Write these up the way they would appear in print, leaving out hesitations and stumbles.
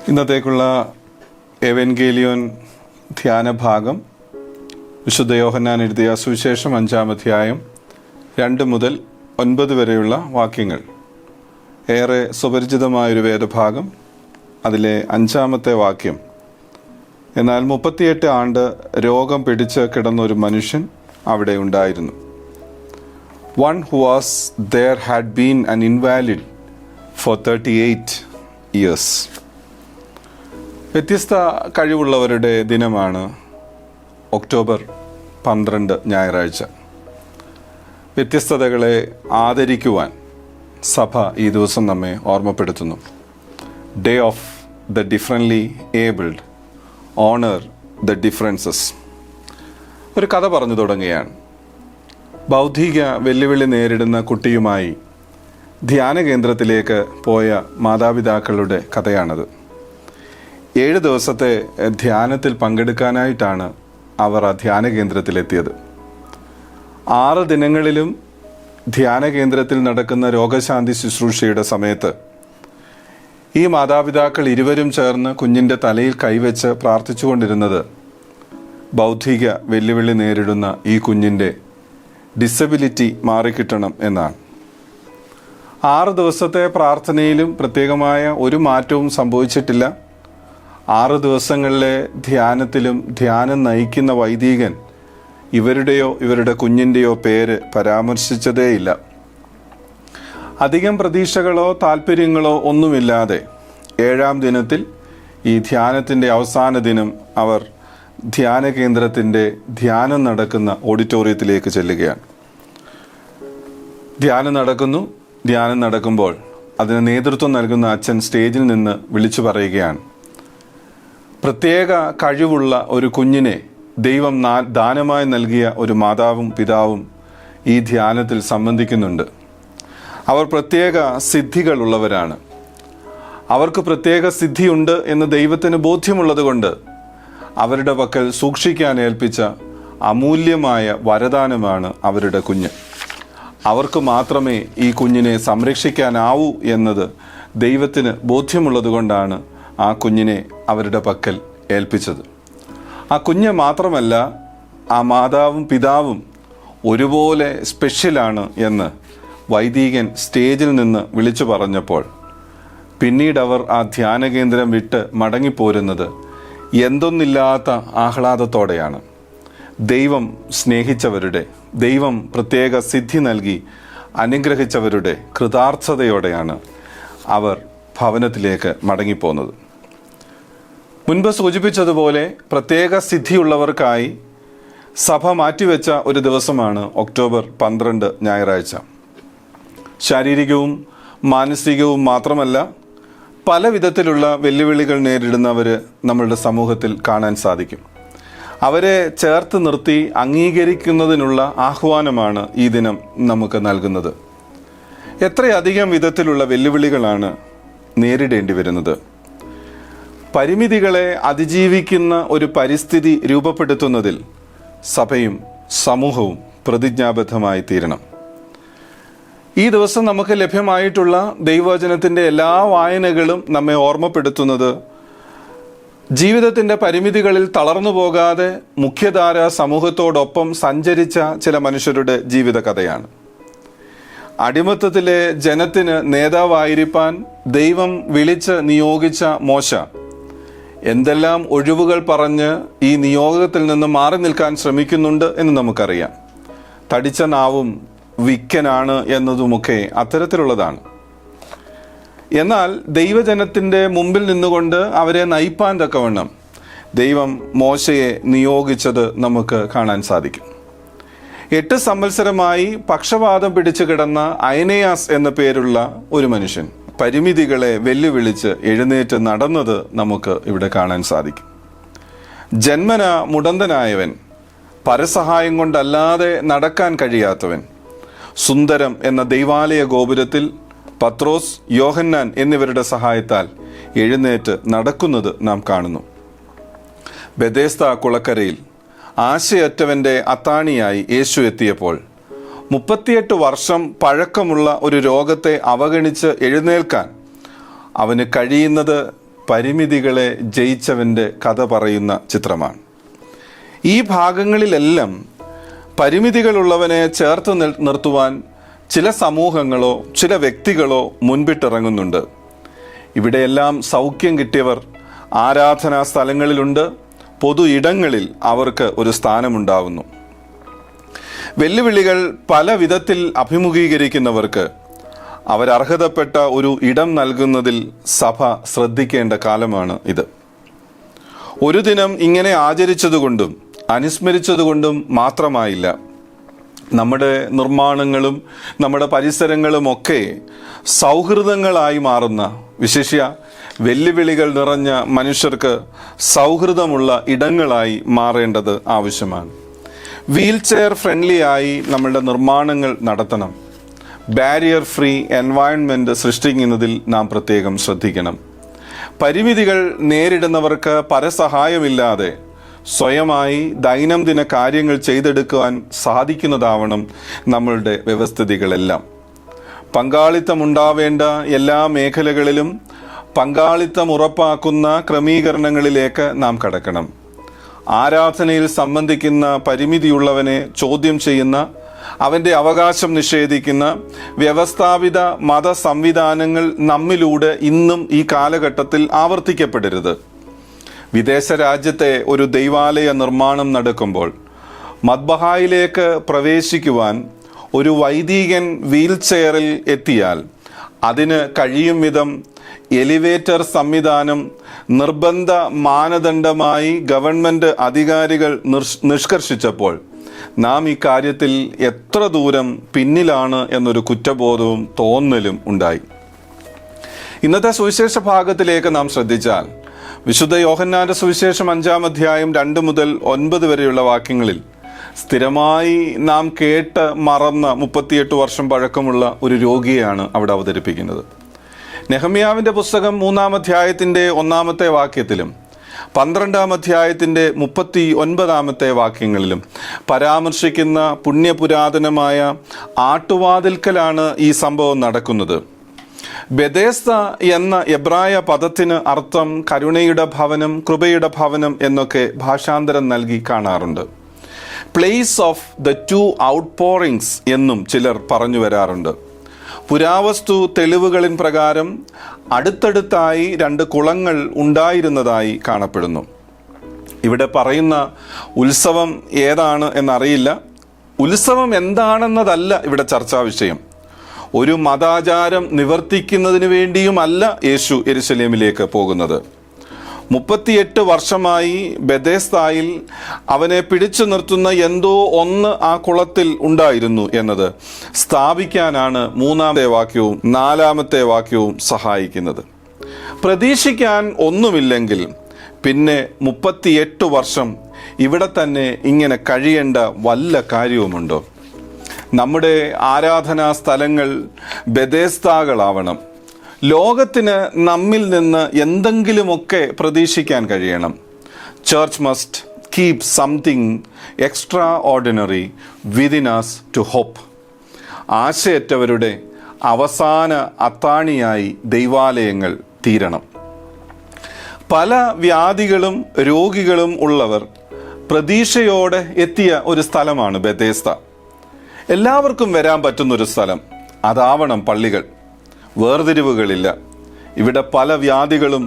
ഇന്നത്തേക്കുള്ള എവൻഗേലിയോൻ ധ്യാന ഭാഗം വിശുദ്ധ യോഹന്നാൻ എഴുതിയ സുവിശേഷം 5-ാം അധ്യായം 2 മുതൽ 9 വരെയുള്ള വാക്യങ്ങൾ. ഏറെ സുപരിചിതമായൊരു വേദഭാഗം. അതിലെ 5-ാമത്തെ വാക്യം: എന്നാൽ 38 ആണ്ട് രോഗം പിടിച്ച് കിടന്നൊരു മനുഷ്യൻ അവിടെ ഉണ്ടായിരുന്നു. One who was there had been an invalid for 38 years. വ്യത്യസ്ത കഴിവുള്ളവരുടെ ദിനമാണ് ഒക്ടോബർ 12 ഞായറാഴ്ച. വ്യത്യസ്തതകളെ ആദരിക്കുവാൻ സഭ ഈ ദിവസം നമ്മെ ഓർമ്മപ്പെടുത്തുന്നു. Day of the differently abled, owner the differences. ഒരു കഥ പറഞ്ഞു തുടങ്ങുകയാണ്. ബൗദ്ധിക വെല്ലുവിളി നേരിടുന്ന കുട്ടിയുമായി ധ്യാന കേന്ദ്രത്തിലേക്ക് പോയ മാതാപിതാക്കളുടെ കഥയാണത്. 7 ദിവസത്തെ ധ്യാനത്തിൽ പങ്കെടുക്കാനായിട്ടാണ് അവർ ആ ധ്യാന കേന്ദ്രത്തിലെത്തിയത്. 6 ദിനങ്ങളിലും ധ്യാന കേന്ദ്രത്തിൽ നടക്കുന്ന രോഗശാന്തി ശുശ്രൂഷയുടെ സമയത്ത് ഈ മാതാപിതാക്കൾ ഇരുവരും ചേർന്ന് കുഞ്ഞിൻ്റെ തലയിൽ കൈവച്ച് പ്രാർത്ഥിച്ചുകൊണ്ടിരുന്നത് ബൗദ്ധിക വെല്ലുവിളി നേരിടുന്ന ഈ കുഞ്ഞിൻ്റെ ഡിസബിലിറ്റി മാറിക്കിട്ടണം എന്നാണ്. 6 ദിവസത്തെ പ്രാർത്ഥനയിലും പ്രത്യേകമായ ഒരു മാറ്റവും സംഭവിച്ചിട്ടില്ല. 6 ദിവസങ്ങളിലെ ധ്യാനത്തിലും ധ്യാനം നയിക്കുന്ന വൈദികൻ ഇവരുടെയോ ഇവരുടെ കുഞ്ഞിൻ്റെയോ പേര് പരാമർശിച്ചതേയില്ല. അധികം പ്രതീക്ഷകളോ താല്പര്യങ്ങളോ ഒന്നുമില്ലാതെ 7-ാം ദിനത്തിൽ ഈ ധ്യാനത്തിൻ്റെ അവസാന ദിനം അവർ ധ്യാന കേന്ദ്രത്തിൻ്റെ ധ്യാനം നടക്കുന്ന ഓഡിറ്റോറിയത്തിലേക്ക് ചെല്ലുകയാണ്. ധ്യാനം നടക്കുമ്പോൾ അതിന് നേതൃത്വം നൽകുന്ന അച്ഛൻ സ്റ്റേജിൽ നിന്ന് വിളിച്ചു പറയുകയാണ്: പ്രത്യേക കഴിവുള്ള ഒരു കുഞ്ഞിനെ ദൈവം ദാനമായി നൽകിയ ഒരു മാതാവും പിതാവും ഈ ധ്യാനത്തിൽ സംബന്ധിക്കുന്നുണ്ട്. അവർ പ്രത്യേക സിദ്ധികളുള്ളവരാണ്. അവർക്ക് പ്രത്യേക സിദ്ധിയുണ്ട് എന്ന് ദൈവത്തിന് ബോധ്യമുള്ളത് കൊണ്ട് അവരുടെ പക്കൽ സൂക്ഷിക്കാൻ ഏൽപ്പിച്ച അമൂല്യമായ വരദാനമാണ് അവരുടെ കുഞ്ഞ്. അവർക്ക് മാത്രമേ ഈ കുഞ്ഞിനെ സംരക്ഷിക്കാനാവൂ എന്നത് ദൈവത്തിന് ബോധ്യമുള്ളത് കൊണ്ടാണ് ആ കുഞ്ഞിനെ അവരുടെ പക്കൽ ഏൽപ്പിച്ചത്. ആ കുഞ്ഞ് മാത്രമല്ല, ആ മാതാവും പിതാവും ഒരുപോലെ സ്പെഷ്യലാണ് എന്ന് വൈദികൻ സ്റ്റേജിൽ നിന്ന് വിളിച്ചു പറഞ്ഞപ്പോൾ പിന്നീട് അവർ ആ ധ്യാന കേന്ദ്രം വിട്ട് മടങ്ങിപ്പോരുന്നത് എന്തൊന്നില്ലാത്ത ആഹ്ലാദത്തോടെയാണ്. ദൈവം സ്നേഹിച്ചവരുടെ, ദൈവം പ്രത്യേക സിദ്ധി നൽകി അനുഗ്രഹിച്ചവരുടെ കൃതാർത്ഥതയോടെയാണ് അവർ ഭവനത്തിലേക്ക് മടങ്ങിപ്പോകുന്നത്. മുൻപ് സൂചിപ്പിച്ചതുപോലെ പ്രത്യേക സിദ്ധിയുള്ളവർക്കായി സഭ മാറ്റിവെച്ച ഒരു ദിവസമാണ് ഒക്ടോബർ 12 ഞായറാഴ്ച. ശാരീരികവും മാനസികവും മാത്രമല്ല, പല വിധത്തിലുള്ള വെല്ലുവിളികൾ നേരിടുന്നവർ നമ്മളുടെ സമൂഹത്തിൽ കാണാൻ സാധിക്കും. അവരെ ചേർത്ത് നിർത്തി അംഗീകരിക്കുന്നതിനുള്ള ആഹ്വാനമാണ് ഈ ദിനം നമുക്ക് നൽകുന്നത്. എത്രയധികം വിധത്തിലുള്ള വെല്ലുവിളികളാണ് നേരിടേണ്ടി വരുന്നത്. പരിമിതികളെ അതിജീവിക്കുന്ന ഒരു പരിസ്ഥിതി രൂപപ്പെടുത്തുന്നതിൽ സഭയും സമൂഹവും പ്രതിജ്ഞാബദ്ധമായി തീരണം. ഈ ദിവസം നമുക്ക് ലഭ്യമായിട്ടുള്ള ദൈവവചനത്തിൻ്റെ എല്ലാ വായനകളും നമ്മെ ഓർമ്മപ്പെടുത്തുന്നത് ജീവിതത്തിൻ്റെ പരിമിതികളിൽ തളർന്നു പോകാതെ മുഖ്യധാര സമൂഹത്തോടൊപ്പം സഞ്ചരിച്ച ചില മനുഷ്യരുടെ ജീവിത കഥയാണ്. അടിമത്തത്തിലെ ജനത്തിന് നേതാവായിരിക്കാൻ ദൈവം വിളിച്ച് നിയോഗിച്ച മോശ എന്തെല്ലാം ഒഴിവുകൾ പറഞ്ഞ് ഈ നിയോഗത്തിൽ നിന്ന് മാറി നിൽക്കാൻ ശ്രമിക്കുന്നുണ്ട് എന്ന് നമുക്കറിയാം. തടിച്ച നാവും വിക്കനാണ് എന്നതുമൊക്കെ അത്തരത്തിലുള്ളതാണ്. എന്നാൽ ദൈവജനത്തിൻ്റെ മുമ്പിൽ നിന്നുകൊണ്ട് അവരെ നയിപ്പാൻ തക്കവണ്ണം ദൈവം മോശയെ നിയോഗിച്ചത് നമുക്ക് കാണാൻ സാധിക്കും. 8 സംവത്സരമായി പക്ഷവാതം പിടിച്ചു കിടന്ന അയനയാസ് എന്ന പേരുള്ള ഒരു മനുഷ്യൻ പരിമിതികളെ വെല്ലുവിളിച്ച് എഴുന്നേറ്റ് നടന്നത് നമുക്ക് ഇവിടെ കാണാൻ സാധിക്കും. ജന്മന മുടന്തനായവൻ, പരസഹായം കൊണ്ടല്ലാതെ നടക്കാൻ കഴിയാത്തവൻ, സുന്ദരം എന്ന ദൈവാലയ ഗോപുരത്തിൽ പത്രോസ്, യോഹന്നാൻ എന്നിവരുടെ സഹായത്താൽ എഴുന്നേറ്റ് നടക്കുന്നത് നാം കാണുന്നു. ബെഥേസ്ദ കുളക്കരയിൽ ആശയറ്റവൻ്റെ അത്താണിയായി യേശു എത്തിയപ്പോൾ 38 വർഷം പഴക്കമുള്ള ഒരു രോഗത്തെ അവഗണിച്ച് എഴുന്നേൽക്കാൻ അവന് കഴിയുന്നത് പരിമിതികളെ ജയിച്ചവൻ്റെ കഥ പറയുന്ന ചിത്രമാണ്. ഈ ഭാഗങ്ങളിലെല്ലാം പരിമിതികളുള്ളവനെ ചേർത്ത് നിർത്തുവാൻ ചില സമൂഹങ്ങളോ ചില വ്യക്തികളോ മുൻപിട്ടിറങ്ങുന്നുണ്ട്. ഇവിടെയെല്ലാം സൗഖ്യം കിട്ടിയവർ ആരാധനാ സ്ഥലങ്ങളിലുണ്ട്. പൊതു ഇടങ്ങളിൽ അവർക്ക് ഒരു സ്ഥാനമുണ്ടാവുന്നു. വെല്ലുവിളികൾ പല വിധത്തിൽ അഭിമുഖീകരിക്കുന്നവർക്ക് അവരർഹതപ്പെട്ട ഒരു ഇടം നൽകുന്നതിൽ സഭ ശ്രദ്ധിക്കേണ്ട കാലമാണ് ഇത്. ഒരു ദിനം ഇങ്ങനെ ആചരിച്ചതുകൊണ്ടും അനുസ്മരിച്ചതുകൊണ്ടും മാത്രമായില്ല. നമ്മുടെ നിർമ്മാണങ്ങളും നമ്മുടെ പരിസരങ്ങളുമൊക്കെ സൗഹൃദങ്ങളായി മാറുന്ന, വിശേഷ്യ വെല്ലുവിളികൾ നിറഞ്ഞ മനുഷ്യർക്ക് സൗഹൃദമുള്ള ഇടങ്ങളായി മാറേണ്ടത് ആവശ്യമാണ്. വീൽ ചെയർ ഫ്രണ്ട്ലി ആയി നമ്മളുടെ നിർമ്മാണങ്ങൾ നടത്തണം. ബാരിയർ ഫ്രീ എൻവയൺമെൻറ്റ് സൃഷ്ടിക്കുന്നതിൽ നാം പ്രത്യേകം ശ്രദ്ധിക്കണം. പരിമിതികൾ നേരിടുന്നവർക്ക് പരസഹായമില്ലാതെ സ്വയമായി ദൈനംദിന കാര്യങ്ങൾ ചെയ്തെടുക്കുവാൻ സാധിക്കുന്നതാവണം നമ്മളുടെ വ്യവസ്ഥിതികളെല്ലാം. പങ്കാളിത്തമുണ്ടാവേണ്ട എല്ലാ മേഖലകളിലും പങ്കാളിത്തം ഉറപ്പാക്കുന്ന ക്രമീകരണങ്ങളിലേക്ക് നാം കടക്കണം. ആരാധനയിൽ സംബന്ധിക്കുന്ന പരിമിതിയുള്ളവനെ ചോദ്യം ചെയ്യുന്ന, അവൻ്റെ അവകാശം നിഷേധിക്കുന്ന വ്യവസ്ഥാപിത മത സംവിധാനങ്ങൾ നമ്മിലൂടെ ഇന്നും ഈ കാലഘട്ടത്തിൽ ആവർത്തിക്കപ്പെടരുത്. വിദേശ രാജ്യത്തെ ഒരു ദൈവാലയ നിർമ്മാണം നടക്കുമ്പോൾ മദ്ബഹായിലേക്ക് പ്രവേശിക്കുവാൻ ഒരു വൈദികൻ വീൽ ചെയറിൽ എത്തിയാൽ അതിന് കഴിയും വിധം എലിവേറ്റർ സംവിധാനം നിർബന്ധ മാനദണ്ഡമായി ഗവൺമെൻറ് അധികാരികൾ നിഷ്കർഷിച്ചപ്പോൾ നാം ഈ കാര്യത്തിൽ എത്ര ദൂരം പിന്നിലാണ് എന്നൊരു കുറ്റബോധവും തോന്നലും ഉണ്ടായി. ഇന്നത്തെ സുവിശേഷ ഭാഗത്തിലേക്ക് നാം ശ്രദ്ധിച്ചാൽ വിശുദ്ധ യോഹന്നാന്റെ സുവിശേഷം 5-ാം അധ്യായം 2 മുതൽ 9 വരെയുള്ള വാക്യങ്ങളിൽ സ്ഥിരമായി നാം കേട്ട് മറന്ന 38 വർഷം പഴക്കമുള്ള ഒരു രോഗിയെയാണ് അവിടെ അവതരിപ്പിക്കുന്നത്. നെഹമ്യാവിൻ്റെ പുസ്തകം 3-ാം അധ്യായത്തിൻ്റെ 1-ാമത്തെ വാക്യത്തിലും 12-ാം അധ്യായത്തിൻ്റെ 39-ാമത്തെ വാക്യങ്ങളിലും പരാമർശിക്കുന്ന പുണ്യപുരാതനമായ ആട്ടുവാതിൽക്കലാണ് ഈ സംഭവം നടക്കുന്നത്. ബെഥേസ്ദ എന്ന എബ്രായ പദത്തിന് അർത്ഥം കരുണയുടെ ഭവനം, കൃപയുടെ ഭവനം എന്നൊക്കെ ഭാഷാന്തരം നൽകി കാണാറുണ്ട്. പ്ലേസ് ഓഫ് ദ 2 ഔട്ട്പോറിങ്സ് എന്നും ചിലർ പറഞ്ഞു വരാറുണ്ട്. പുരാവസ്തു തെളിവുകളിൻ പ്രകാരം അടുത്തടുത്തായി 2 കുളങ്ങൾ ഉണ്ടായിരുന്നതായി കാണപ്പെടുന്നു. ഇവിടെ പറയുന്ന ഉത്സവം ഏതാണ് എന്നറിയില്ല. ഉത്സവം എന്താണെന്നതല്ല ഇവിടെ ചർച്ചാ വിഷയം. ഒരു മതാചാരം നിവർത്തിക്കുന്നതിന് വേണ്ടിയുമല്ല യേശു യെരുശലേമിലേക്ക് പോകുന്നത്. 38 വർഷമായി ബെഥേസ്ദായിൽ അവനെ പിടിച്ചു നിർത്തുന്ന എന്തോ ഒന്ന് ആ കുളത്തിൽ ഉണ്ടായിരുന്നു എന്നത് സ്ഥാപിക്കാനാണ് 3-ാമത്തെ വാക്യവും 4-ാമത്തെ വാക്യവും സഹായിക്കുന്നത്. പ്രതീക്ഷിക്കാൻ ഒന്നുമില്ലെങ്കിൽ പിന്നെ 38 വർഷം ഇവിടെ തന്നെ ഇങ്ങനെ കഴിയേണ്ട വല്ല കാര്യവുമുണ്ടോ? നമ്മുടെ ആരാധനാ സ്ഥലങ്ങൾ ബെഥേസ്ദാകളാവണം. ലോകത്തിന് നമ്മിൽ നിന്ന് എന്തെങ്കിലുമൊക്കെ പ്രതീക്ഷിക്കാൻ കഴിയണം. Church must keep something extraordinary within us to hope. ആശയറ്റവരുടെ അവസാന അത്താണിയായി ദൈവാലയങ്ങൾ തീരണം. പല വ്യാധികളും രോഗികളും ഉള്ളവർ പ്രതീക്ഷയോടെ എത്തിയ ഒരു സ്ഥലമാണ് ബെഥേസ്ദ. എല്ലാവർക്കും വരാൻ പറ്റുന്നൊരു സ്ഥലം അതാവണം പള്ളികൾ. വേർതിരിവുകളില്ല. ഇവിടെ പല വ്യാധികളും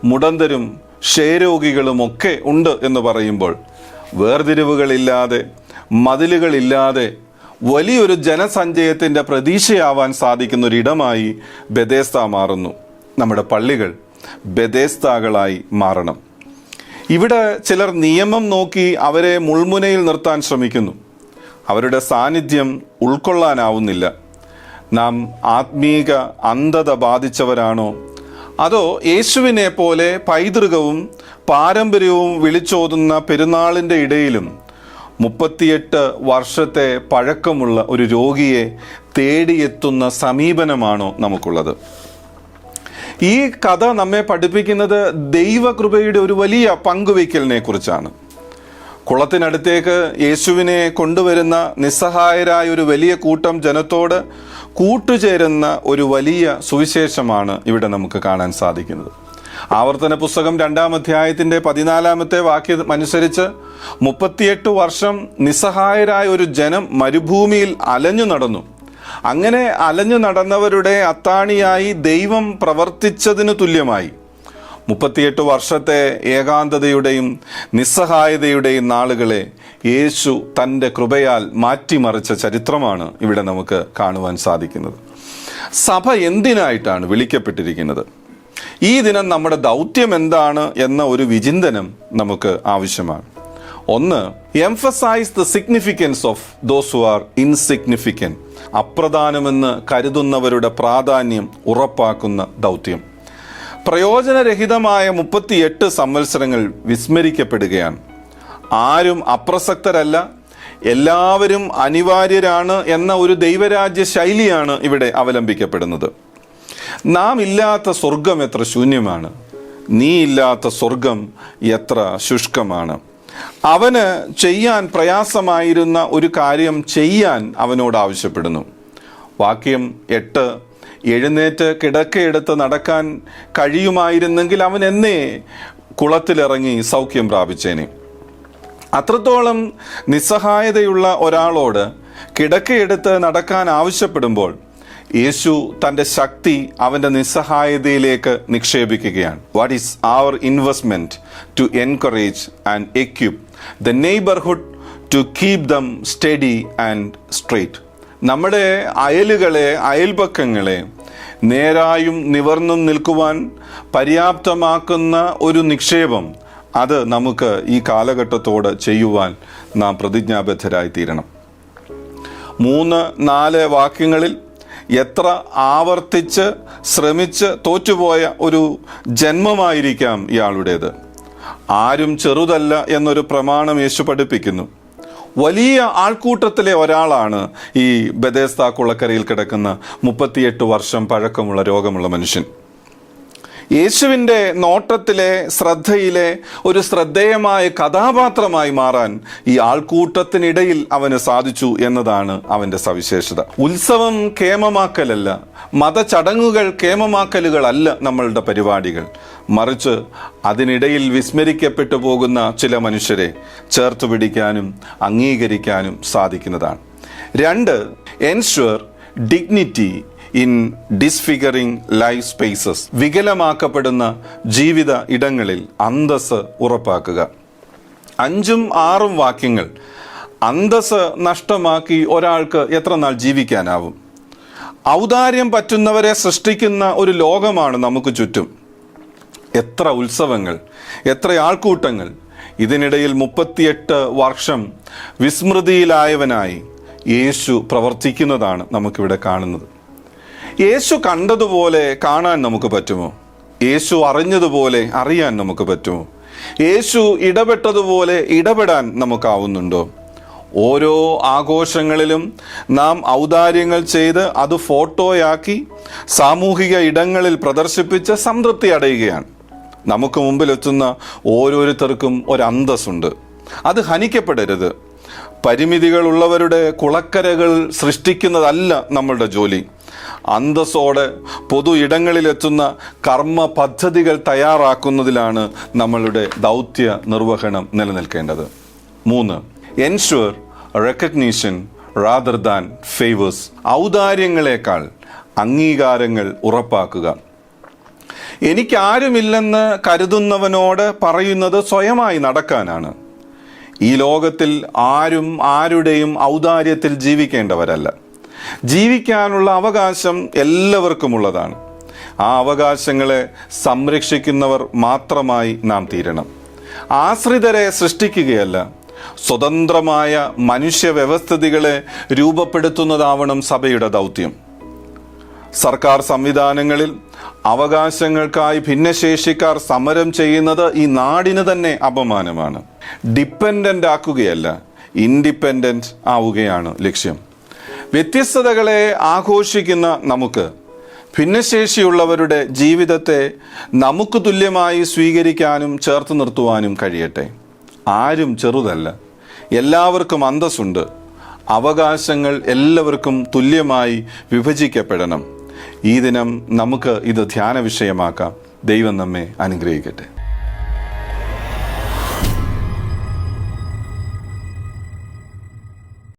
മുടന്തരും ക്ഷയരോഗികളും ഒക്കെ ഉണ്ട് എന്ന് പറയുമ്പോൾ വേർതിരിവുകളില്ലാതെ, മതിലുകളില്ലാതെ വലിയൊരു ജനസഞ്ചയത്തിൻ്റെ പ്രതീക്ഷയാവാൻ സാധിക്കുന്ന ഒരിടമായി ബെഥേസ്ദ മാറുന്നു. നമ്മുടെ പള്ളികൾ ബെഥേസ്ദാകളായി മാറണം. ഇവിടെ ചിലർ നിയമം നോക്കി അവരെ മുൾമുനയിൽ നിർത്താൻ ശ്രമിക്കുന്നു. അവരുടെ സാന്നിധ്യം ഉൾക്കൊള്ളാനാവുന്നില്ല. നാം ആത്മീക അന്ധത ബാധിച്ചവരാണോ, അതോ യേശുവിനെ പോലെ പൈതൃകവും പാരമ്പര്യവും വിളിച്ചോതുന്ന പെരുന്നാളിൻ്റെ ഇടയിലും 38 വർഷത്തെ പഴക്കമുള്ള ഒരു രോഗിയെ തേടിയെത്തുന്ന സമീപനമാണോ നമുക്കുള്ളത്? ഈ കഥ നമ്മെ പഠിപ്പിക്കുന്നത് ദൈവകൃപയുടെ ഒരു വലിയ പങ്കുവയ്ക്കലിനെ കുറിച്ചാണ്. കുളത്തിനടുത്തേക്ക് യേശുവിനെ കൊണ്ടുവരുന്ന നിസ്സഹായരായ ഒരു വലിയ കൂട്ടം ജനത്തോട് കൂട്ടുചേരുന്ന ഒരു വലിയ സുവിശേഷമാണ് ഇവിടെ നമുക്ക് കാണാൻ സാധിക്കുന്നത്. ആവർത്തന പുസ്തകം 2-ാം അധ്യായത്തിന്റെ 14-ാമത്തെ വാക്യം അനുസരിച്ച് 38 വർഷം നിസ്സഹായരായ ഒരു ജനം മരുഭൂമിയിൽ അലഞ്ഞു നടന്നു. അങ്ങനെ അലഞ്ഞു നടന്നവരുടെ അത്താണിയായി ദൈവം പ്രവർത്തിച്ചതിനു തുല്യമായി 38 വർഷത്തെ ഏകാന്തതയുടെയും നിസ്സഹായതയുടെയും നാളുകളെ യേശു തൻ്റെ കൃപയാൽ മാറ്റിമറിച്ച ചരിത്രമാണ് ഇവിടെ നമുക്ക് കാണുവാൻ സാധിക്കുന്നത്. സഭ എന്തിനായിട്ടാണ് വിളിക്കപ്പെട്ടിരിക്കുന്നത്? ഈ ദിനം നമ്മുടെ ദൗത്യം എന്താണ് എന്ന ഒരു വിചിന്തനം നമുക്ക് ആവശ്യമാണ്. ഒന്ന്, emphasize the significance of those who are insignificant. അപ്രധാനമെന്ന് കരുതുന്നവരുടെ പ്രാധാന്യം ഉറപ്പാക്കുന്ന ദൗത്യം. പ്രയോജനരഹിതമായ 38 സംവത്സരങ്ങൾ വിസ്മരിക്കപ്പെടുകയാണ്. ആരും അപ്രസക്തരല്ല, എല്ലാവരും അനിവാര്യരാണ് എന്ന ഒരു ദൈവരാജ്യ ശൈലിയാണ് ഇവിടെ അവലംബിക്കപ്പെടുന്നത്. നാം ഇല്ലാത്ത സ്വർഗം എത്ര ശൂന്യമാണ്, നീ ഇല്ലാത്ത സ്വർഗം എത്ര ശുഷ്കമാണ്. അവന് ചെയ്യാൻ പ്രയാസമായിരുന്ന ഒരു കാര്യം ചെയ്യാൻ അവനോട് ആവശ്യപ്പെടുന്നു. വാക്യം 8, എഴുന്നേറ്റ് കിടക്കയെടുത്ത് നടക്കാൻ കഴിയുമായിരുന്നെങ്കിൽ അവൻ എന്നേ കുളത്തിലിറങ്ങി സൗഖ്യം പ്രാപിച്ചേനെ. അത്രത്തോളം നിസ്സഹായതയുള്ള ഒരാളോട് കിടക്കയെടുത്ത് നടക്കാൻ ആവശ്യപ്പെടുമ്പോൾ യേശു തൻ്റെ ശക്തി അവൻ്റെ നിസ്സഹായതയിലേക്ക് നിക്ഷേപിക്കുകയാണ്. What is our investment to encourage and equip the neighbourhood to keep them steady and straight. നമ്മുടെ അയലുകളെ, അയൽപക്കങ്ങളെ നേരായും നിവർന്നും നിൽക്കുവാൻ പര്യാപ്തമാക്കുന്ന ഒരു നിക്ഷേപം, അത് നമുക്ക് ഈ കാലഘട്ടത്തോട് ചെയ്യുവാൻ നാം പ്രതിജ്ഞാബദ്ധരായി തീരണം. 3-4 വാക്യങ്ങളിൽ എത്ര ആവർത്തിച്ച് ശ്രമിച്ച് തോറ്റുപോയ ഒരു ജന്മമായിരിക്കാം ഇയാളുടേത്. ആരും ചെറുതല്ല എന്നൊരു പ്രമാണം യേശു പഠിപ്പിക്കുന്നു. വലിയ ആൾക്കൂട്ടത്തിലെ ഒരാളാണ് ഈ ബെഥേസ്ദാ കുളക്കരയിൽ കിടക്കുന്ന 38 വർഷം പഴക്കമുള്ള രോഗമുള്ള മനുഷ്യൻ. യേശുവിൻ്റെ നോട്ടത്തിലെ, ശ്രദ്ധയിലെ ഒരു ശ്രദ്ധേയമായ കഥാപാത്രമായി മാറാൻ ഈ ആൾക്കൂട്ടത്തിനിടയിൽ അവന് സാധിച്ചു എന്നതാണ് അവൻ്റെ സവിശേഷത. ഉത്സവം കേമമാക്കലല്ല, മതചടങ്ങുകൾ കേമമാക്കലുകളല്ല നമ്മളുടെ പരിപാടികൾ. മറിച്ച് അതിനിടയിൽ വിസ്മരിക്കപ്പെട്ടു പോകുന്ന ചില മനുഷ്യരെ ചേർത്ത് പിടിക്കാനും അംഗീകരിക്കാനും സാധിക്കുന്നതാണ്. 2, എൻഷ്വർ ഡിഗ്നിറ്റി ഇൻ ഡിസ്ഫിഗറിംഗ് ലൈഫ് സ്പേസസ്. വികലമാക്കപ്പെടുന്ന ജീവിത ഇടങ്ങളിൽ അന്തസ് ഉറപ്പാക്കുക. 5-6 വാക്യങ്ങൾ അന്തസ് നഷ്ടമാക്കി ഒരാൾക്ക് എത്ര നാൾ ജീവിക്കാനാവും? ഔദാര്യം പറ്റുന്നവരെ സൃഷ്ടിക്കുന്ന ഒരു ലോകമാണ് നമുക്ക് ചുറ്റും. എത്ര ഉത്സവങ്ങൾ, എത്ര ആൾക്കൂട്ടങ്ങൾ. ഇതിനിടയിൽ 38 വർഷം വിസ്മൃതിയിലായവനായി യേശു പ്രവർത്തിക്കുന്നതാണ് നമുക്കിവിടെ കാണുന്നത്. യേശു കണ്ടതുപോലെ കാണാൻ നമുക്ക് പറ്റുമോ? യേശു അറിഞ്ഞതുപോലെ അറിയാൻ നമുക്ക് പറ്റുമോ? യേശു ഇടപെട്ടതുപോലെ ഇടപെടാൻ നമുക്കാവുന്നുണ്ടോ? ഓരോ ആഘോഷങ്ങളിലും നാം ഔദാര്യങ്ങൾ ചെയ്ത് അത് ഫോട്ടോയാക്കി സാമൂഹിക ഇടങ്ങളിൽ പ്രദർശിപ്പിച്ച് സംതൃപ്തി അടയുകയാണ്. നമുക്ക് മുമ്പിലെത്തുന്ന ഓരോരുത്തർക്കും ഒരന്തസ്സുണ്ട്, അത് ഹനിക്കപ്പെടരുത്. പരിമിതികളുള്ളവരുടെ കുളക്കരകൾ സൃഷ്ടിക്കുന്നതല്ല നമ്മളുടെ ജോലി. അന്തസ്സോടെ പൊതു ഇടങ്ങളിലെത്തുന്ന കർമ്മ പദ്ധതികൾ തയ്യാറാക്കുന്നതിലാണ് നമ്മളുടെ ദൗത്യ നിർവഹണം നിലനിൽക്കേണ്ടത്. 3, എൻഷ്വർ റെക്കഗ്നീഷൻ റാദർ ദാൻ ഫേവേഴ്സ്. ഔദാര്യങ്ങളെക്കാൾ അംഗീകാരങ്ങൾ ഉറപ്പാക്കുക. എനിക്കാരുമില്ലെന്ന് കരുതുന്നവനോട് പറയുന്നത് സ്വയമായി നടക്കാനാണ്. ഈ ലോകത്തിൽ ആരും ആരുടെയും ഔദാര്യത്തിൽ ജീവിക്കേണ്ടവരല്ല. ജീവിക്കാനുള്ള അവകാശം എല്ലാവർക്കുമുള്ളതാണ്. ആ അവകാശങ്ങളെ സംരക്ഷിക്കുന്നവർ മാത്രമായി നാം തീരണം. ആശ്രിതരെ സൃഷ്ടിക്കുകയല്ല, സ്വതന്ത്രമായ മനുഷ്യ വ്യവസ്ഥിതികളെ രൂപപ്പെടുത്തുന്നതാവണം സഭയുടെ ദൗത്യം. സർക്കാർ സംവിധാനങ്ങളിൽ അവകാശങ്ങൾക്കായി ഭിന്നശേഷിക്കാർ സമരം ചെയ്യുന്നത് ഈ നാടിന് തന്നെ അപമാനമാണ്. ഡിപ്പെൻഡൻ്റ് ആക്കുകയല്ല, ഇൻഡിപെൻഡൻ്റ് ആവുകയാണ് ലക്ഷ്യം. വ്യത്യസ്തതകളെ ആഘോഷിക്കുന്ന നമുക്ക് ഭിന്നശേഷിയുള്ളവരുടെ ജീവിതത്തെ നമുക്ക് തുല്യമായി സ്വീകരിക്കാനും ചേർത്ത് നിർത്തുവാനും കഴിയട്ടെ. ആരും ചെറുതല്ല, എല്ലാവർക്കും അന്തസ്സുണ്ട്. അവകാശങ്ങൾ എല്ലാവർക്കും തുല്യമായി വിഭജിക്കപ്പെടണം. ഈ ദിനം നമുക്ക് ഇത് ധ്യാന വിഷയമാക്കാം. ദൈവം നമ്മെ അനുഗ്രഹിക്കട്ടെ.